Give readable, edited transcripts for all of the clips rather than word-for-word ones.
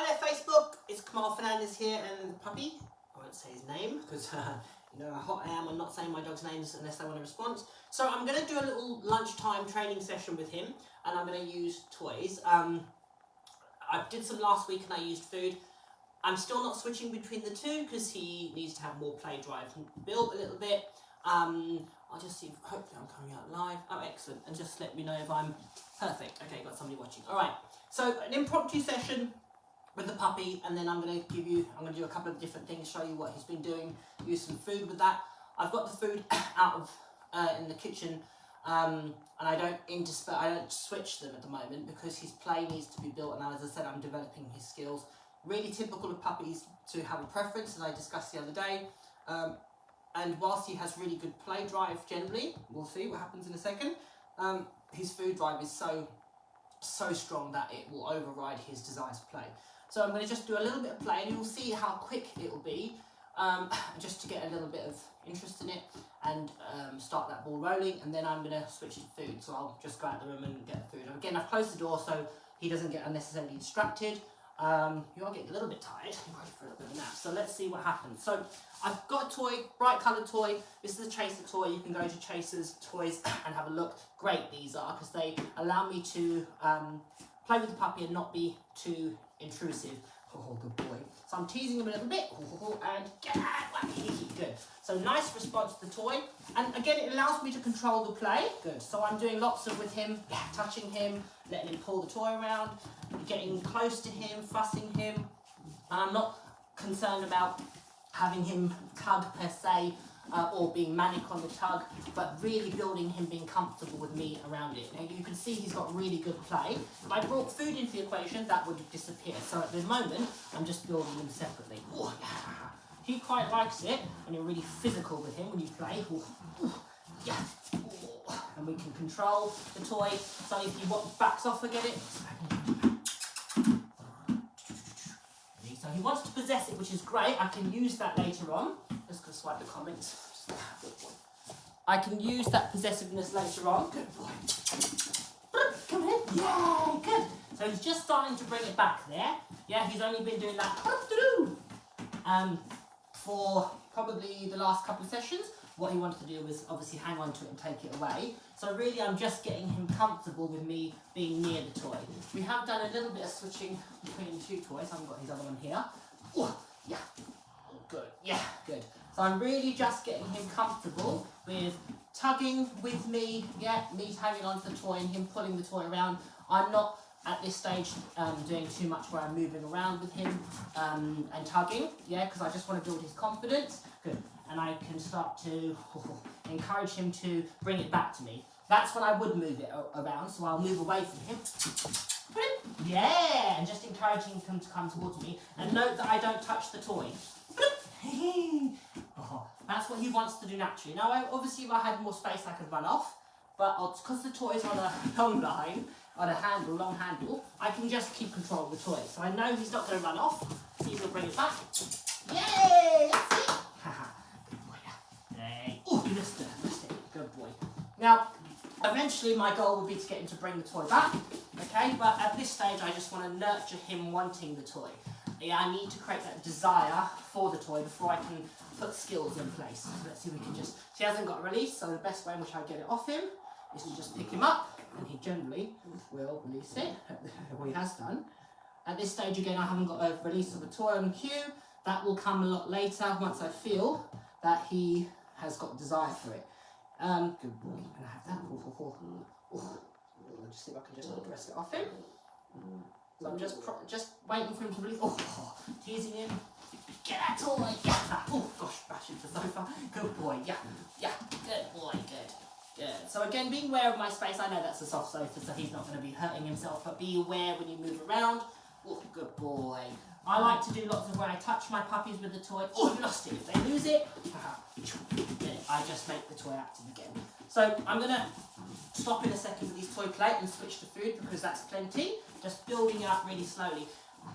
Hi there Facebook, it's Kamal Fernandez here and the puppy. I won't say his name because you know how hot I am on not saying my dog's names unless they want a response. So I'm going to do a little lunchtime training session with him and I'm going to use toys. I did some last week and I used food. I'm still not switching between the two because he needs to have more play drive and build a little bit. I'll just see, hopefully I'm coming out live. Oh, excellent. And just let me know if I'm perfect. Okay, got somebody watching. All right, so an impromptu session with the puppy, and then I'm going to do a couple of different things, show you what he's been doing, use some food with that. I've got the food out of in the kitchen, and I don't switch them at the moment because his play needs to be built, and as I said, I'm developing his skills. Really typical of puppies to have a preference, as I discussed the other day. And whilst he has really good play drive generally, we'll see what happens in a second, his food drive is so strong that it will override his desire to play. So I'm going to just do a little bit of play and you'll see how quick it will be, just to get a little bit of interest in it and start that ball rolling, and then I'm going to switch to food. So I'll just go out the room and get the food. And again, I've closed the door so he doesn't get unnecessarily distracted. You are getting a little bit tired, I'm ready for a little bit of a nap. So let's see what happens. So I've got a toy, bright coloured toy. This is a chaser toy. You can go to Chasers Toys and have a look. Great these are because they allow me to play with the puppy and not be too intrusive. Oh, good boy. So I'm teasing him a little bit and good. So nice response to the toy. And again, it allows me to control the play. Good. So I'm doing lots of with him, touching him, letting him pull the toy around, getting close to him, fussing him. And I'm not concerned about having him tug per se, or being manic on the tug, but really building him being comfortable with me around it. Now you can see he's got really good play. If I brought food into the equation, that would disappear. So at the moment, I'm just building them separately. Ooh, yeah. He quite likes it, and you're really physical with him when you play. Ooh, yeah. Ooh. And we can control the toy. So if he backs off again, so he wants to possess it, which is great. I can use that later on. Just going to swipe the comments. Good boy. I can use that possessiveness later on. Good boy. Come here. Yay, good. So he's just starting to bring it back there. Yeah, he's only been doing that for probably the last couple of sessions. What he wanted to do was obviously hang on to it and take it away. So really I'm just getting him comfortable with me being near the toy. We have done a little bit of switching between the two toys. I've got his other one here. Ooh, yeah, good, yeah, good. So I'm really just getting him comfortable with tugging with me, yeah, me hanging on to the toy and him pulling the toy around. I'm not at this stage doing too much where I'm moving around with him and tugging, yeah, because I just want to build his confidence. Good. And I can start to encourage him to bring it back to me. That's when I would move it around, so I'll move away from him. Yeah, and just encouraging him to come towards me. And note that I don't touch the toy. That's what he wants to do naturally. Now, obviously, if I had more space, I could run off. But because the toy's on a long line, on a handle, long handle, I can just keep control of the toy. So I know he's not going to run off. So he's going to bring it back. Yay! That's it. Oh, you missed it. Good boy. Now, eventually my goal would be to get him to bring the toy back, okay? But at this stage, I just want to nurture him wanting the toy. Yeah, I need to create that desire for the toy before I can put skills in place. So let's see if we can just... He hasn't got a release, so the best way in which I get it off him is to just pick him up, and he generally will release it. Well, he has done. At this stage, again, I haven't got a release of a toy on cue. That will come a lot later once I feel that he has got desire for it. Good boy. Can I have that? Just see if I can just rest it off him. So I'm just waiting for him to release. Teasing him. Get that toy. Yeah. Oh gosh, bash into the sofa. Good boy. Yeah. Good boy. Good. So again, being aware of my space. I know that's a soft sofa, so he's not going to be hurting himself. But be aware when you move around. Oh, good boy. I like to do lots of where I touch my puppies with the toy. Oh, you lost it. If they lose it, I just make the toy active again. So I'm going to stop in a second with his toy plate and switch to food because that's plenty. Just building up really slowly.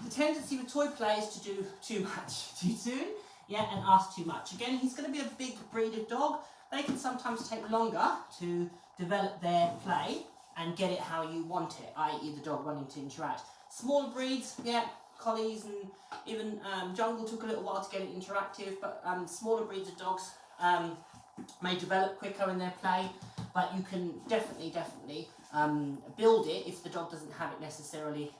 The tendency with toy play is to do too much too soon, yeah, and ask too much. Again, he's going to be a big breed of dog. They can sometimes take longer to develop their play and get it how you want it, i.e. the dog wanting to interact. Smaller breeds, yeah, collies and even jungle took a little while to get it interactive, but smaller breeds of dogs may develop quicker in their play, but you can definitely build it if the dog doesn't have it necessarily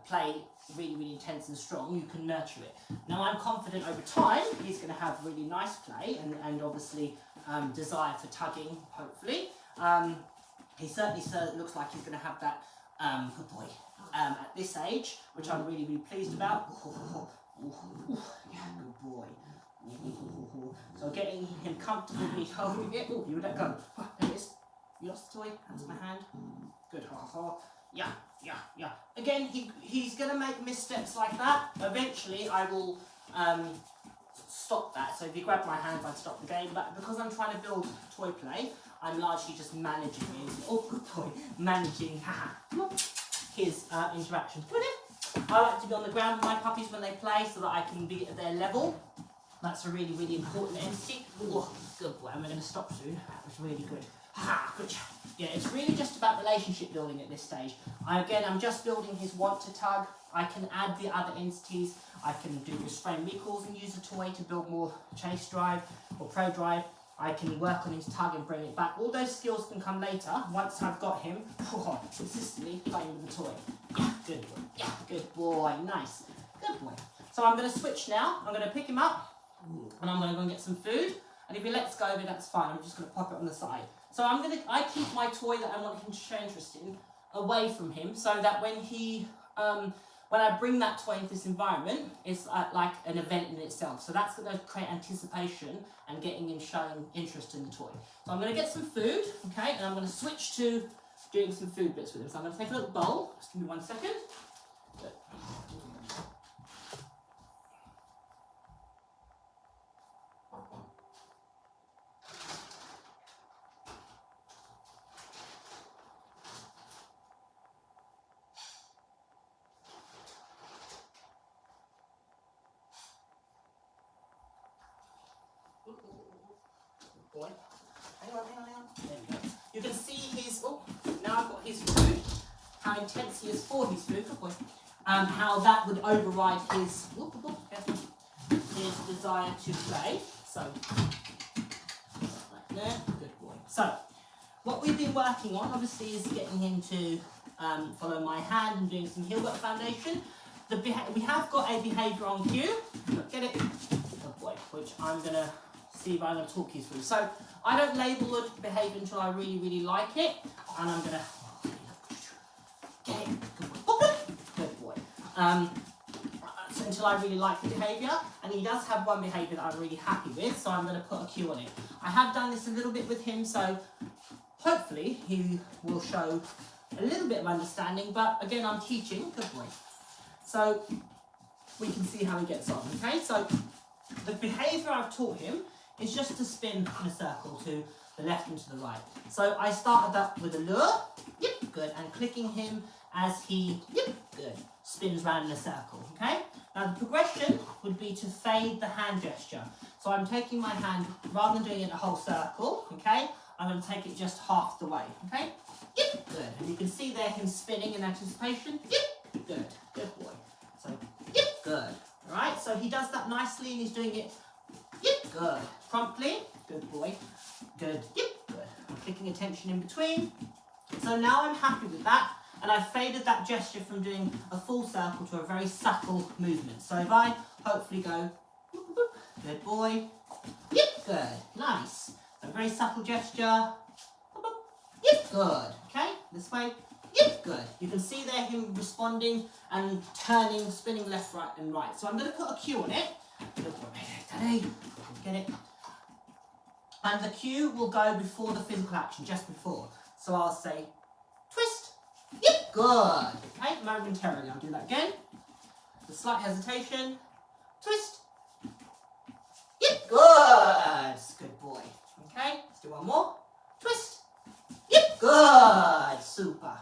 play really intense and strong. You can nurture it. Now I'm confident over time he's going to have really nice play and obviously desire for tugging, hopefully. He certainly looks like he's going to have that, good boy, at this age, which I'm really pleased about. Yeah, good boy. So getting him comfortably holding it. Oh, you would let go. There it is. You lost the toy. That's my hand. Good. Yeah. Again, he's going to make missteps like that. Eventually, I will stop that. So if you grab my hand, I'd stop the game. But because I'm trying to build toy play, I'm largely just managing his. Oh, good boy. Managing his interaction. Come in. I like to be on the ground with my puppies when they play so that I can be at their level. That's a really important entity. Oh, good boy. I'm going to stop soon. That was really good. Good job. Yeah, it's really just about relationship building at this stage. I'm just building his want to tug. I can add the other entities. I can do restrain recalls and use a toy to build more chase drive or prey drive. I can work on his tug and bring it back. All those skills can come later once I've got him consistently playing with the toy. Yeah, good boy. Yeah, good boy. Nice. Good boy. So I'm going to switch now. I'm going to pick him up and I'm going to go and get some food. And if he lets go of it, that's fine. I'm just going to pop it on the side. So I keep my toy that I want him to show interest in away from him, so that when he, when I bring that toy into this environment, it's like an event in itself. So that's going to create anticipation and getting him showing interest in the toy. So I'm going to get some food, okay, and I'm going to switch to doing some food bits with him. So I'm going to take a little bowl. Just give me 1 second. Good. Boy. Hang on. There we go. You can see his, now I've got his food, how intense he is for his food, good boy. How that would override his desire to play. So, right there, good boy. So, what we've been working on, obviously, is getting him to follow my hand and doing some heel work foundation. We have got a behaviour on cue. Get it? Good boy, which I'm going to see if I'm going to talk you through. So I don't label the behaviour until I really like it, and I'm going to get it. Good boy. So until I really like the behaviour, and he does have one behaviour that I'm really happy with, so I'm going to put a cue on it. I have done this a little bit with him, so hopefully he will show a little bit of understanding, but again, I'm teaching. Good boy. So we can see how he gets on, okay? So the behaviour I've taught him is just to spin in a circle to the left and to the right. So I started that with a lure, good, and clicking him as he, good, spins round in a circle, okay? Now the progression would be to fade the hand gesture. So I'm taking my hand, rather than doing it a whole circle, okay, I'm going to take it just half the way, okay? Good, and you can see there him spinning in anticipation, good boy. So, good, all right? So he does that nicely and he's doing it, good, promptly, good boy, good, good. I'm clicking attention in between. So now I'm happy with that, and I've faded that gesture from doing a full circle to a very subtle movement. So if I hopefully go, good boy, good, nice. A very subtle gesture, good, okay, this way, good. You can see there him responding and turning, spinning left, right and right. So I'm going to put a cue on it. Get it? And the cue will go before the physical action, just before. So I'll say, twist, good. Okay, momentarily, I'll do that again. The slight hesitation, twist, good. Good boy. Okay, let's do one more. Twist, good. Super.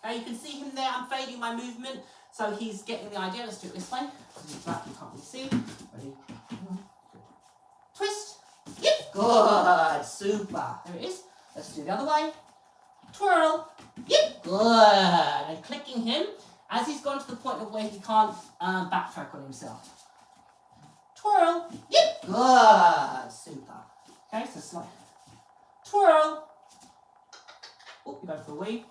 Okay, you can see him there. I'm fading my movement, so he's getting the idea. Let's do it this way. You can't really see. Ready? Twist. Good. Super. There it is. Let's do the other way. Twirl. Good. And clicking him as he's gone to the point of where he can't backtrack on himself. Twirl. Yep. Good. Super. Okay, so slide. Twirl. Oh, you go for a wee.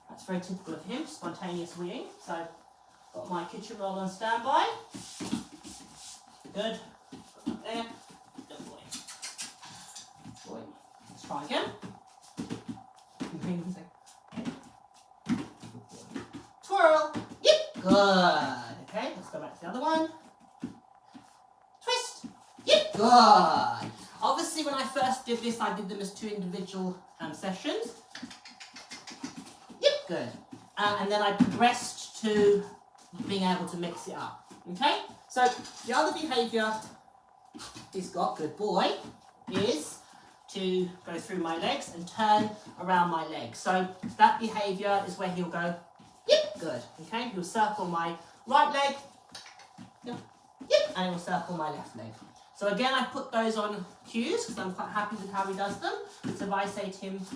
That's very typical of him, spontaneous weeing. So, got my kitchen roll on standby. Good. Got that there. Good boy. Boy. Let's try again. Twirl. Yep. Good. Okay, let's go back to the other one. Twist. Yep. Good. Obviously, when I first did this, I did them as 2 individual sessions. Yep. Good. And then I progressed to being able to mix it up. Okay? So, the other behaviour he's got, good boy, is to go through my legs and turn around my legs. So, that behaviour is where he'll go, yep, good. Okay? He'll circle my right leg, yep, yep, and he'll circle my left leg. So again, I put those on cues because I'm quite happy with how he does them. So if I say to him,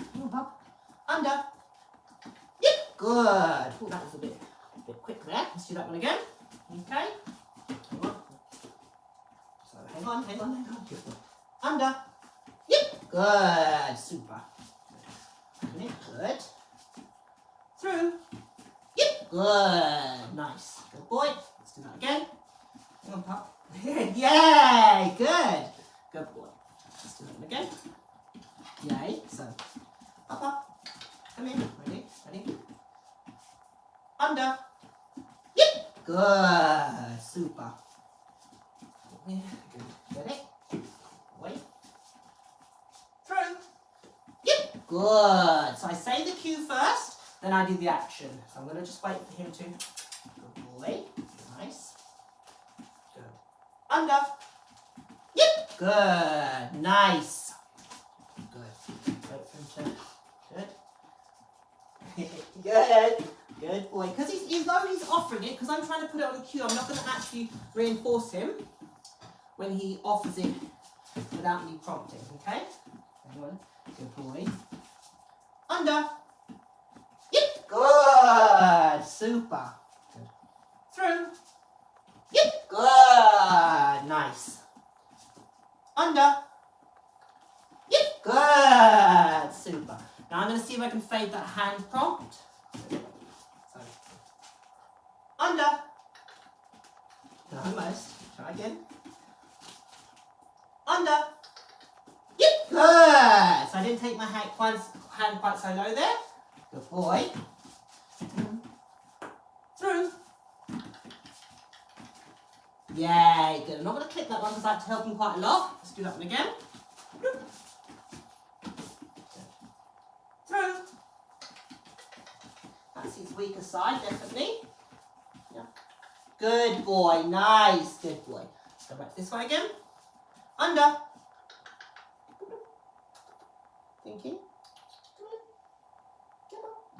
under, yep, good. Oh, that was a bit quick there. Let's do that one again. Okay. So hang on. Under, yep, good, super. Okay, good. Through, yep, good, nice. Good boy. Let's do that again. Come on, pup. Yay! Good! Good boy. Let's do that again. Yay. So, up. Come in. Ready? Under. Yep! Good. Super. Good. Get it? Wait. Through. Yep! Good. So I say the cue first, then I do the action. So I'm going to just wait for him to. Good boy. Nice. Under. Yep. Good. Nice. Good. Wait for him to. Good. Good. Good boy. Because though he's offering it, because I'm trying to put it on the cue, I'm not going to actually reinforce him when he offers it without me prompting. Okay? Good boy. Under. Yep. Good. Super. Good. Through. Yep. Good. Nice. Under. Yep. Good. Super. Now I'm going to see if I can fade that hand prompt. So, under. No, almost. Try again. Under. Yep. Good. So I didn't take my hand quite so low there. Good boy. Through. Yay, good. I'm not going to click that one because I have to help him quite a lot. Let's do that one again. Through. That's his weaker side, definitely. Yeah. Good boy, nice, good boy. Let's go back this way again. Under. Thinking.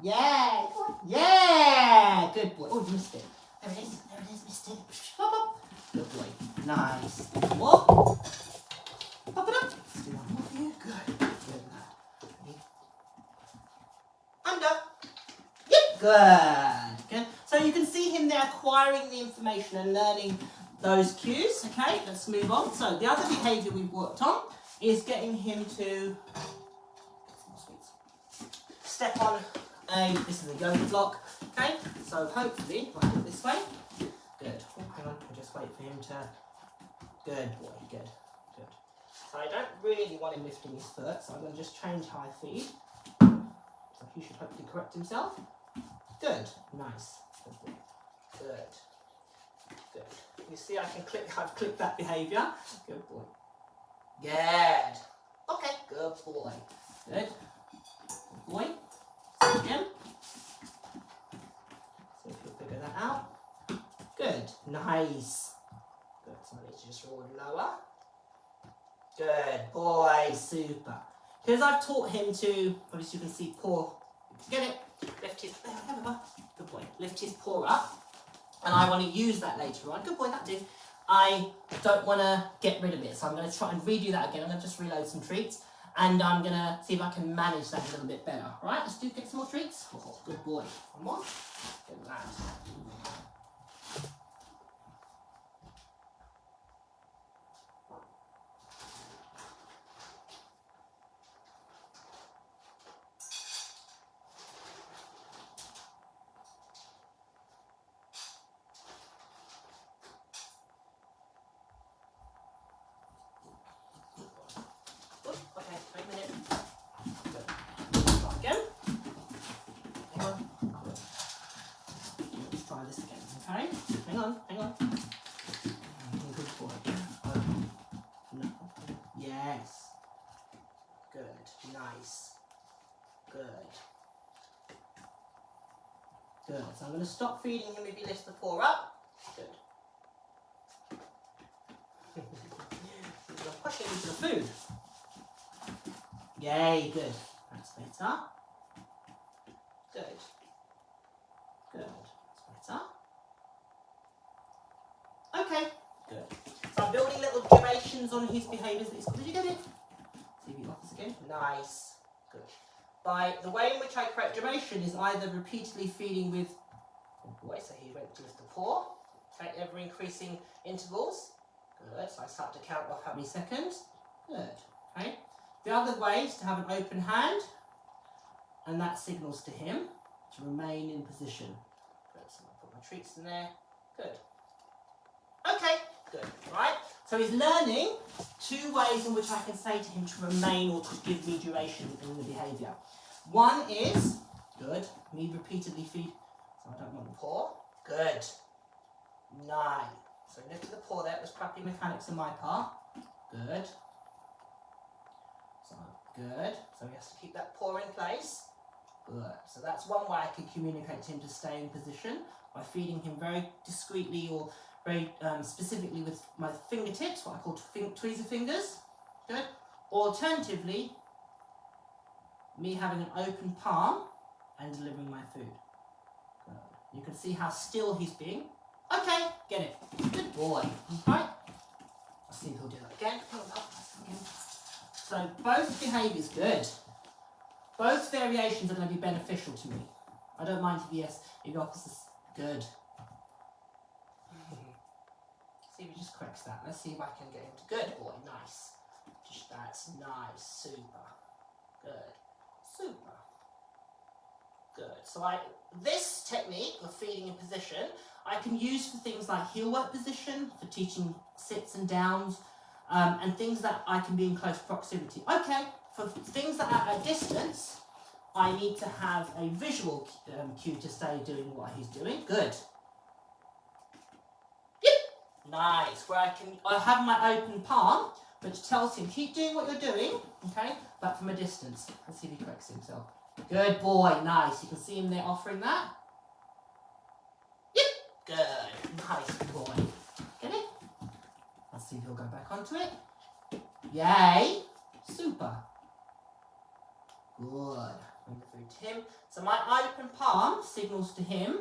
Yeah, yeah, good boy. Oh, you missed it. There it is, missed it. Pop up. Good boy. Nice. Whoa. Pop it up. Let's do one more for you. Good. Good. Ready? Under. Yep. Good. Good. So you can see him there acquiring the information and learning those cues. Okay, let's move on. So the other behaviour we've worked on is getting him to step on this is a yoga block. Okay, so hopefully, if I do it this way. Good. Oh, hang on, I'll just wait for him to. Good boy, good. Good. So I don't really want him lifting his foot, so I'm going to just change how I feed. So he should hopefully correct himself. Good. Nice. Good boy. Good. Good. You see, I've clicked that behaviour. Good boy. Good. Okay. Good boy. Good. Good boy. So again. See if you'll figure that out. Good. Nice. Good. So I need to just roll it lower. Good boy. Super. Because I've taught him to, obviously you can see paw. Get it? Lift his, good boy. Lift his paw up. And I want to use that later on. Good boy, that did. I don't want to get rid of it. So I'm going to try and redo that again. I'm going to just reload some treats. and I'm going to see if I can manage that a little bit better. All right, let's get some more treats. Oh, good boy. One more. Good lad. Okay, wait a minute. Good. Start again. Hang on. Good. Let's try this again, okay? Hang on. Good boy. No. Yes. Good. Nice. Good. Good. So I'm going to stop feeding him if he lifts the paw up. Good. He's going to push him into the food. Yay, good. That's better. Good. Good. That's better. Okay, good. So I'm building little durations on his behaviours that he's got. Did you get it? See if he offers again. Nice. Good. By the way in which I create duration is either repeatedly feeding with, oh boy, so he went to lift the paw, okay, ever increasing intervals. Good. So I start to count off how many seconds. Good. Okay. The other way is to have an open hand, and that signals to him to remain in position. Good, so I'll put my treats in there. Good. Okay, good, right? So he's learning 2 ways in which I can say to him to remain or to give me duration within the behaviour. One is, good, me repeatedly feed, so I don't want the paw. Good. 9. So lift the paw there, it was crappy mechanics on my part. Good. So, good. So he has to keep that paw in place. Good. So that's one way I can communicate to him to stay in position, by feeding him very discreetly or very specifically with my fingertips, what I call tweezer fingers. Good. Or alternatively, me having an open palm and delivering my food. Good. You can see how still he's being. Okay, get it. Good boy. Right. Let's see if he'll do that again. So both behaviours, good. Both variations are going to be beneficial to me. I don't mind if he offers us, good. See if he just corrects that. Let's see if I can get him to, good boy, nice. That's nice, super. Good, super. Good. So this technique of feeding in position, I can use for things like heel work position, for teaching sits and downs, and things that I can be in close proximity. Okay, for things that are at a distance, I need to have a visual cue to stay doing what he's doing. Good. Yep. Nice. Where I have my open palm, which tells him, keep doing what you're doing, okay, but from a distance. Let's see if he corrects himself. Good boy, nice. You can see him there offering that. Yep. Good. Nice boy. Get it? Let's see if he'll go back onto it. Yay. Super. Good. Bring the food to him. So my open palm signals to him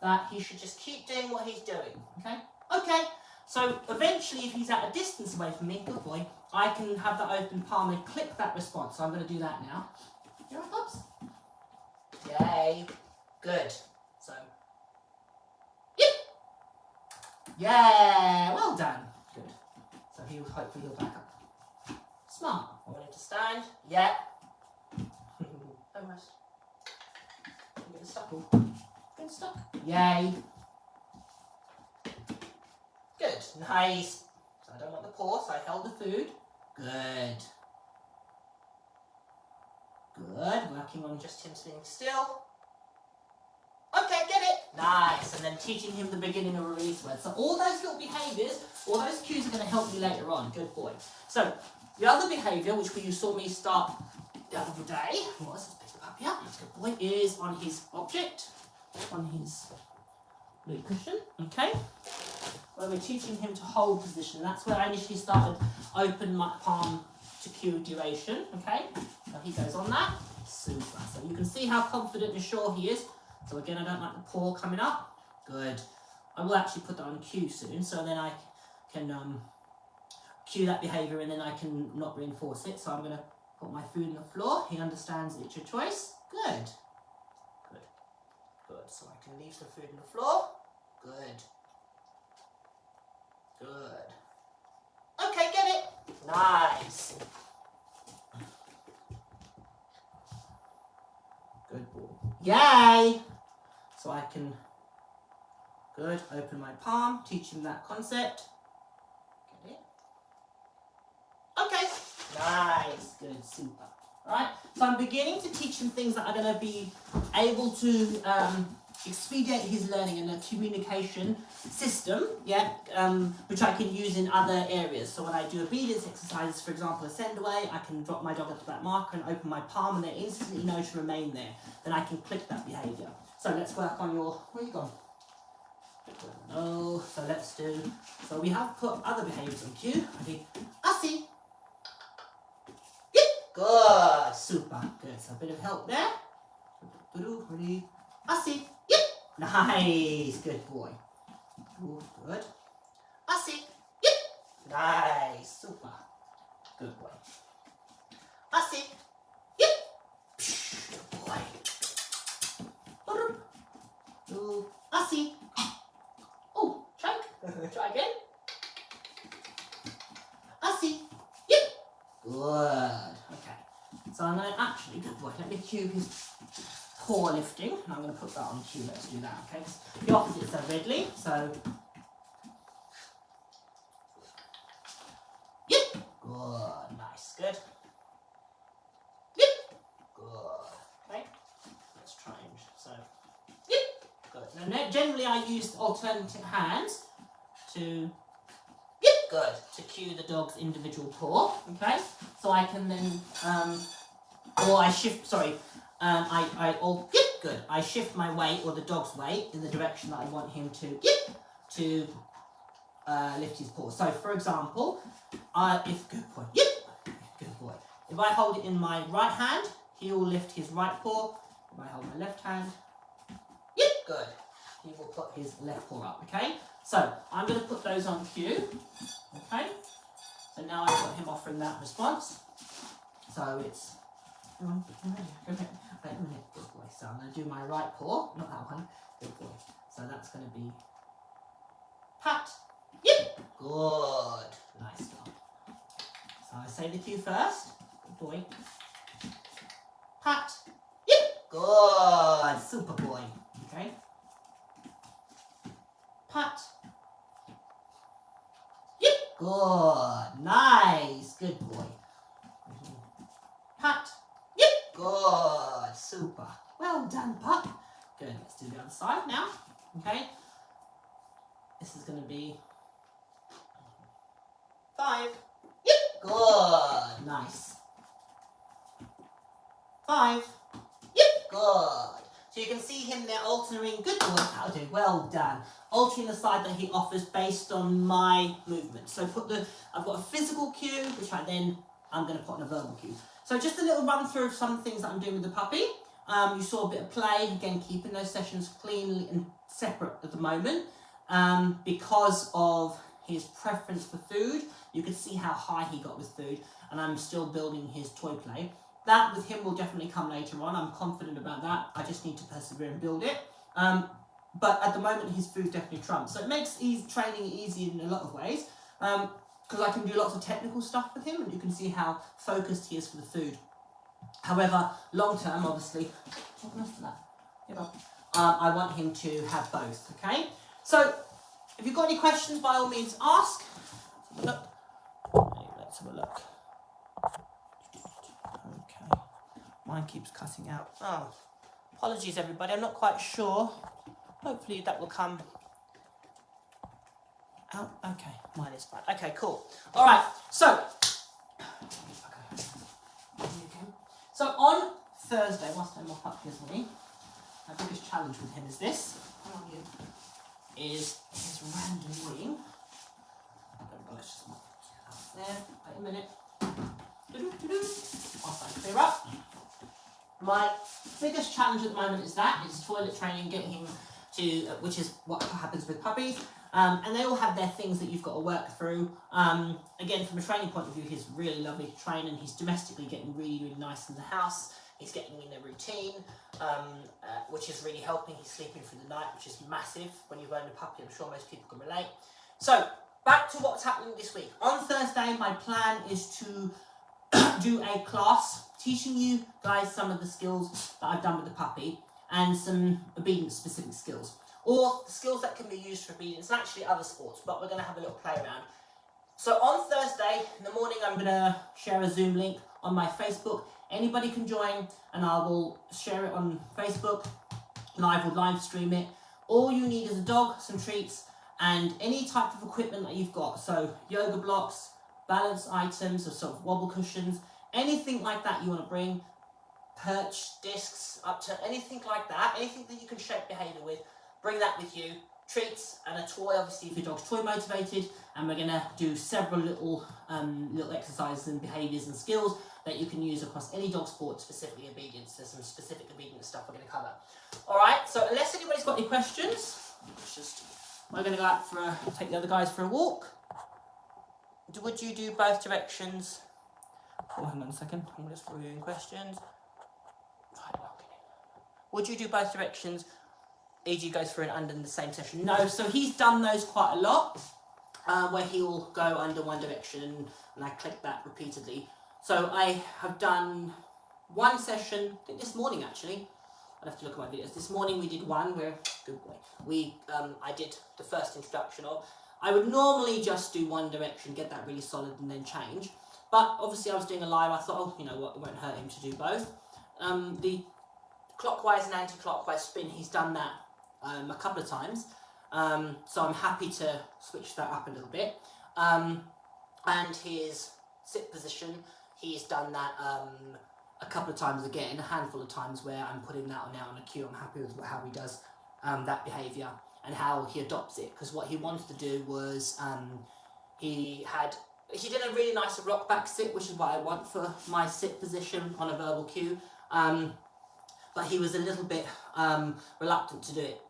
that he should just keep doing what he's doing. Okay? Okay. So eventually, if he's at a distance away from me, good boy, I can have that open palm and click that response. So I'm going to do that now. Here it comes. Yay. Good. So, yep. Yeah. Well done. Good. So hopefully he'll back up. Smart. I want him to stand. Yeah. Almost. I'm getting stuck. Getting stuck. Yay. Good. Nice. So I don't want the paw, so I held the food. Good. Good. Working on just him sitting still. Okay, get it. Nice. And then teaching him the beginning of a release word. So all those little behaviours, all those cues are going to help me later on. Good boy. So the other behaviour, which you saw me start the other day, let's pick it up here. Good boy. Is on his object, on his blue cushion. Okay. Where we're teaching him to hold position. That's where I initially started open my palm to cue duration. Okay. So he goes on that. Super. So you can see how confident and sure he is. So again, I don't like the paw coming up. Good. I will actually put that on cue soon, so then I can cue that behaviour and then I can not reinforce it. So I'm going to Put my food on the floor. He understands it's your choice. Good. Good. Good. So I can leave some food on the floor. Good. Good. Okay, get it. Nice. Good ball. Yay! So I can, good, open my palm, teach him that concept. Get it? Okay. Nice. Good. Super. Alright, so I'm beginning to teach him things that are going to be able to expedite his learning and a communication system, yeah, which I can use in other areas. So when I do obedience exercises, for example, a send away, I can drop my dog up to that marker and open my palm and they instantly know to remain there. Then I can click that behaviour. So let's work on your, where you gone? No, so let's do, so we have put other behaviours on cue. Ready? Assy. Good, super, good. So a bit of help there. Ready? Assy. Yep. Nice, good boy. Good. Assy. Yep. Nice, super. Good boy. Assy. Yep. Good boy. Assy. Oh, choke. Try again. Assy. Yep. Good. Okay. So I'm going to actually, good boy, let me cue his paw lifting. And I'm going to put that on cue. Let's do that, okay? The opposites are readily, so. Yep. Good. Nice. Good. Yep. Good. Okay. Let's try and, so. Yep. Good. Now, generally I use alternative hands to. Yep. Good. To cue the dog's individual paw, okay? So I can then, or I shift, sorry, yep, good. I shift my weight, or the dog's weight, in the direction that I want him to, yep, to lift his paw. So, for example, if, good boy, yep, good boy. If I hold it in my right hand, he will lift his right paw. If I hold my left hand, yep, good. He will put his left paw up, okay? So, I'm going to put those on cue, okay? So now I've got him offering that response. So it's, wait a minute, good boy. So I'm going to do my right paw, not that one, good boy. So that's going to be pat, yep, good, nice job. So I say the cue first, good boy. Pat, yep, good, super boy, okay. Pat, yep, good, nice, good boy. Pat, yep, good, super. Well done, pup. Good, let's do the other side now, okay. This is going to be 5, yep, good, nice. 5, yep, good. So you can see him there altering, good boy, that'll do, well done. Altering the side that he offers based on my movement. So I've got a physical cue, which I'm going to put on a verbal cue. So just a little run through of some things that I'm doing with the puppy. You saw a bit of play, again keeping those sessions clean and separate at the moment. Because of his preference for food, you can see how high he got with food, and I'm still building his toy play. That with him will definitely come later on, I'm confident about that. I just need to persevere and build it. But at the moment his food definitely trumps. So it makes training easier in a lot of ways. Because I can do lots of technical stuff with him, and you can see how focused he is for the food. However, long term, obviously, I want him to have both, okay? So, if you've got any questions, by all means ask. Let's have a look. Okay, mine keeps cutting out. Oh, apologies everybody, I'm not quite sure. Hopefully that will come out. Okay, mine is fine. Okay, cool. All right, so on Thursday, whilst I'm off up here, my biggest challenge with him is this. How are you? Is his random wing. Let's just mark it up there. Wait a minute. Whilst I clear up. My biggest challenge at the moment is toilet training, getting him which is what happens with puppies. And they all have their things that you've got to work through. Again, from a training point of view, he's really lovely to train, and he's domestically getting really, really nice in the house. He's getting in a routine, which is really helping. He's sleeping through the night, which is massive when you've owned a puppy. I'm sure most people can relate. So, back to what's happening this week. On Thursday, my plan is to do a class teaching you guys some of the skills that I've done with the puppy and some obedience-specific skills. Or skills that can be used for obedience and actually other sports, but we're going to have a little play around. So on Thursday in the morning, I'm going to share a Zoom link on my Facebook. Anybody can join, and I will share it on Facebook, and I will live stream it. All you need is a dog, some treats, and any type of equipment that you've got. So yoga blocks, balance items, or sort of wobble cushions, anything like that you want to bring, perch, discs, up to anything like that, anything that you can shape behaviour with. Bring that with you. Treats and a toy, obviously, if your dog's toy motivated, and we're going to do several little exercises and behaviours and skills that you can use across any dog sport, specifically obedience. There's some specific obedience stuff we're going to cover. Alright, so unless anybody's got any questions, we're going to go out take the other guys for a walk. Would you do both directions? Oh, hang on a second, I'm just reviewing questions. Would you do both directions? E.g. goes through and under in the same session. No, so he's done those quite a lot, where he will go under one direction, and I click that repeatedly. So I have done one session, I think this morning actually. I'd have to look at my videos. This morning we did one where, good boy, I did the first introduction of. I would normally just do one direction, get that really solid, and then change. But obviously I was doing a live, I thought, oh, you know what, it won't hurt him to do both. The clockwise and anti-clockwise spin, he's done that a couple of times, so I'm happy to switch that up a little bit. And his sit position, he's done that a couple of times again, a handful of times where I'm putting that now on a cue. I'm happy with how he does that behaviour and how he adopts it, because what he wanted to do was he did a really nice rock back sit, which is what I want for my sit position on a verbal cue, but he was a little bit reluctant to do it.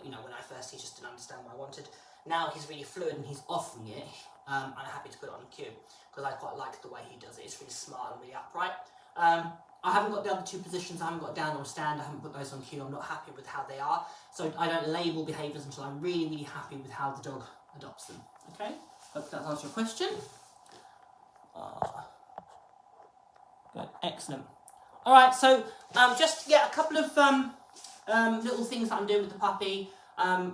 You know, when he just didn't understand what I wanted. Now he's really fluid and he's offering it, and I'm happy to put it on cue because I quite like the way he does it. It's really smart and really upright. I haven't got the other two positions. I haven't got down or stand. I haven't put those on cue. I'm not happy with how they are, so I don't label behaviours until I'm really, really happy with how the dog adopts them. Okay, hope that answers your question. Good, excellent. All right, so just a couple of little things that I'm doing with the puppy.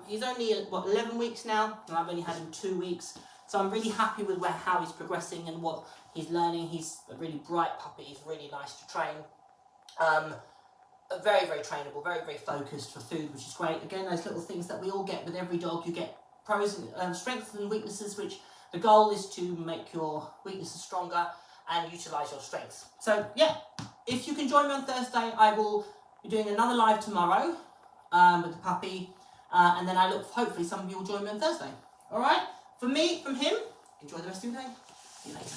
He's only 11 weeks now, and I've only had him 2 weeks, so I'm really happy with how he's progressing and what he's learning. He's a really bright puppy. He's really nice to train. Very, very trainable, very, very focused for food, which is great. Again, those little things that we all get with every dog. You get pros and strengths and weaknesses, which the goal is to make your weaknesses stronger and utilise your strengths. So yeah, if you can join me on Thursday, I will be doing another live tomorrow with the puppy, and then hopefully some of you will join me on Thursday. Alright, from me, from him, enjoy the rest of your day. See you later.